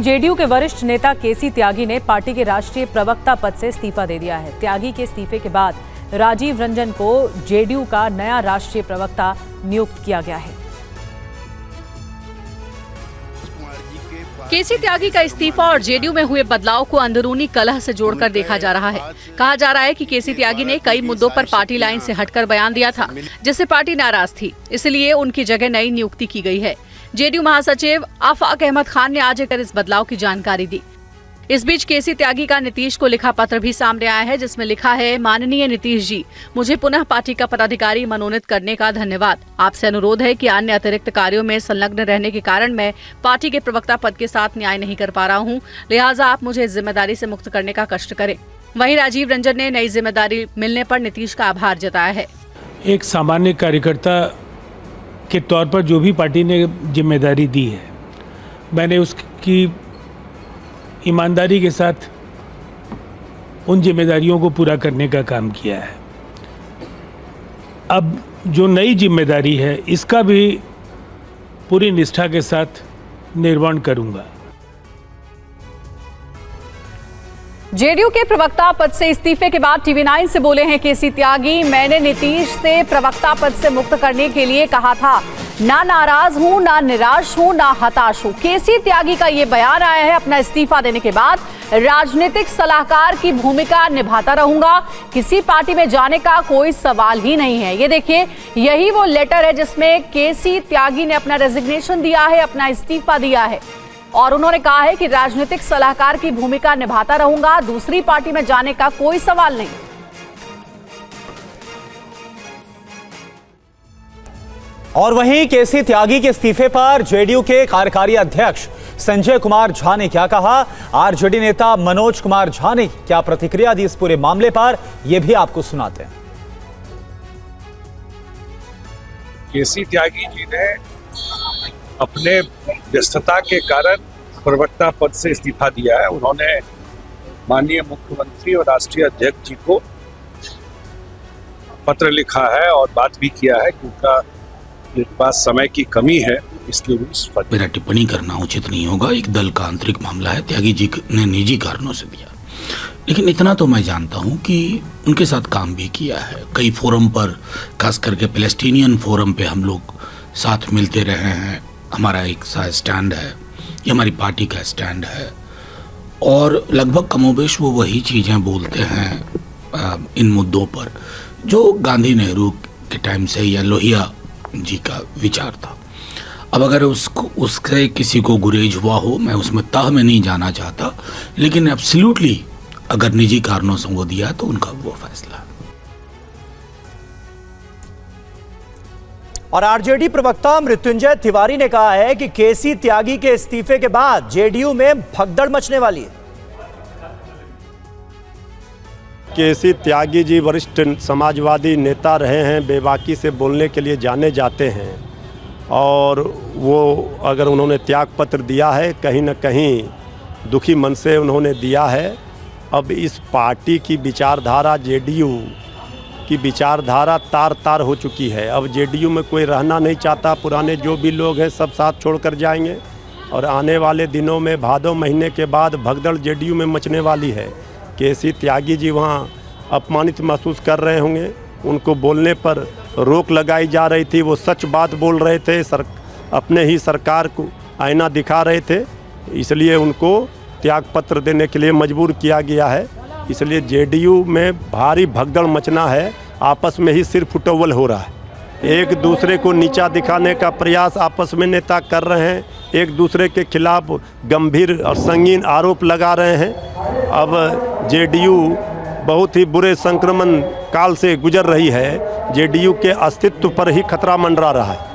JDU के वरिष्ठ नेता केसी त्यागी ने पार्टी के राष्ट्रीय प्रवक्ता पद से इस्तीफा दे दिया है। त्यागी के इस्तीफे के बाद राजीव रंजन को जेडीयू का नया राष्ट्रीय प्रवक्ता नियुक्त किया गया है। केसी त्यागी का इस्तीफा और जेडीयू में हुए बदलाव को अंदरूनी कलह से जोड़कर देखा जा रहा है। कहा जा रहा है कि केसी त्यागी ने कई मुद्दों पर पार्टी लाइन से हटकर बयान दिया था, जिससे पार्टी नाराज थी, इसलिए उनकी जगह नई नियुक्ति की गई है। जेडीयू महासचिव आफाक अहमद खान ने आज इस बदलाव की जानकारी दी। इस बीच केसी त्यागी का नीतीश को लिखा पत्र भी सामने आया है, जिसमें लिखा है, माननीय नीतीश जी, मुझे पुनः पार्टी का पदाधिकारी मनोनीत करने का धन्यवाद। आपसे अनुरोध है कि अन्य अतिरिक्त कार्यों में संलग्न रहने के कारण मैं पार्टी के प्रवक्ता पद के साथ न्याय नहीं कर पा रहा हूं, लिहाजा आप मुझे इस जिम्मेदारी से मुक्त करने का कष्ट करें। वहीं राजीव रंजन ने नई जिम्मेदारी मिलने पर नीतीश का आभार जताया है। एक सामान्य कार्यकर्ता के तौर पर जो भी पार्टी ने जिम्मेदारी दी है, मैंने उसकी ईमानदारी के साथ उन जिम्मेदारियों को पूरा करने का काम किया है। अब जो नई जिम्मेदारी है, इसका भी पूरी निष्ठा के साथ निर्वहन करूंगा। जेडीयू के प्रवक्ता पद से इस्तीफे के बाद टीवी 9 से बोले हैं केसी त्यागी, मैंने नीतीश से प्रवक्ता पद से मुक्त करने के लिए कहा था। ना नाराज हूं, ना निराश हूं, ना हताश हूं। केसी त्यागी का ये बयान आया है अपना इस्तीफा देने के बाद। राजनीतिक सलाहकार की भूमिका निभाता रहूंगा, किसी पार्टी में जाने का कोई सवाल ही नहीं है। ये देखिए, यही वो लेटर है जिसमें केसी त्यागी ने अपना रेजिग्नेशन दिया है, अपना इस्तीफा दिया है, और उन्होंने कहा है कि राजनीतिक सलाहकार की भूमिका निभाता रहूंगा, दूसरी पार्टी में जाने का कोई सवाल नहीं। और वहीं केसी त्यागी के इस्तीफे पर जेडीयू के कार्यकारी अध्यक्ष संजय कुमार झा ने क्या कहा, आरजेडी नेता मनोज कुमार झा ने क्या प्रतिक्रिया दी इस पूरे मामले पर, यह भी आपको सुनाते हैं। केसी त्यागी जी ने अपने व्यस्तता के कारण प्रवक्ता पद से इस्तीफा दिया है। उन्होंने माननीय मुख्यमंत्री और राष्ट्रीय अध्यक्ष जी को पत्र लिखा है और बात भी किया है कि उनका पास समय की कमी है, इसलिए उस पद मेरा टिप्पणी करना उचित नहीं होगा। एक दल का आंतरिक मामला है, त्यागी जी ने निजी कारणों से दिया, लेकिन इतना तो मैं जानता हूं कि उनके साथ काम भी किया है। कई फोरम पर, खास करके पैलेस्टीनियन फोरम पे हम लोग साथ मिलते रहे हैं। हमारा एक सा स्टैंड है, ये हमारी पार्टी का स्टैंड है, और लगभग कमोबेश वो वही चीज़ें बोलते हैं इन मुद्दों पर जो गांधी नेहरू के टाइम से या लोहिया जी का विचार था। अब अगर उससे किसी को गुरेज हुआ हो, मैं उसमें तह में नहीं जाना चाहता, लेकिन एब्सोल्युटली अगर निजी कारणों से वो दिया तो उनका वो फैसला है। और आरजेडी प्रवक्ता मृत्युंजय तिवारी ने कहा है कि केसी त्यागी के इस्तीफे के बाद जेडीयू में भगदड़ मचने वाली है। केसी त्यागी जी वरिष्ठ समाजवादी नेता रहे हैं, बेबाकी से बोलने के लिए जाने जाते हैं, और वो अगर उन्होंने त्याग पत्र दिया है, कहीं न कहीं दुखी मन से उन्होंने दिया है। अब इस पार्टी की विचारधारा, जेडीयू की विचारधारा तार तार हो चुकी है। अब जेडीयू में कोई रहना नहीं चाहता, पुराने जो भी लोग हैं सब साथ छोड़कर जाएंगे, और आने वाले दिनों में भादो महीने के बाद भगदड़ जेडीयू में मचने वाली है। केसी त्यागी जी वहाँ अपमानित महसूस कर रहे होंगे, उनको बोलने पर रोक लगाई जा रही थी, वो सच बात बोल रहे थे, अपने ही सरकार को आईना दिखा रहे थे, इसलिए उनको त्याग पत्र देने के लिए मजबूर किया गया है। इसलिए जेडीयू में भारी भगदड़ मचना है, आपस में ही सिर फुटौल हो रहा है। एक दूसरे को नीचा दिखाने का प्रयास आपस में नेता कर रहे हैं, एक दूसरे के खिलाफ गंभीर और संगीन आरोप लगा रहे हैं। अब जेडीयू बहुत ही बुरे संक्रमण काल से गुजर रही है, जेडीयू के अस्तित्व पर ही खतरा मंडरा रहा है।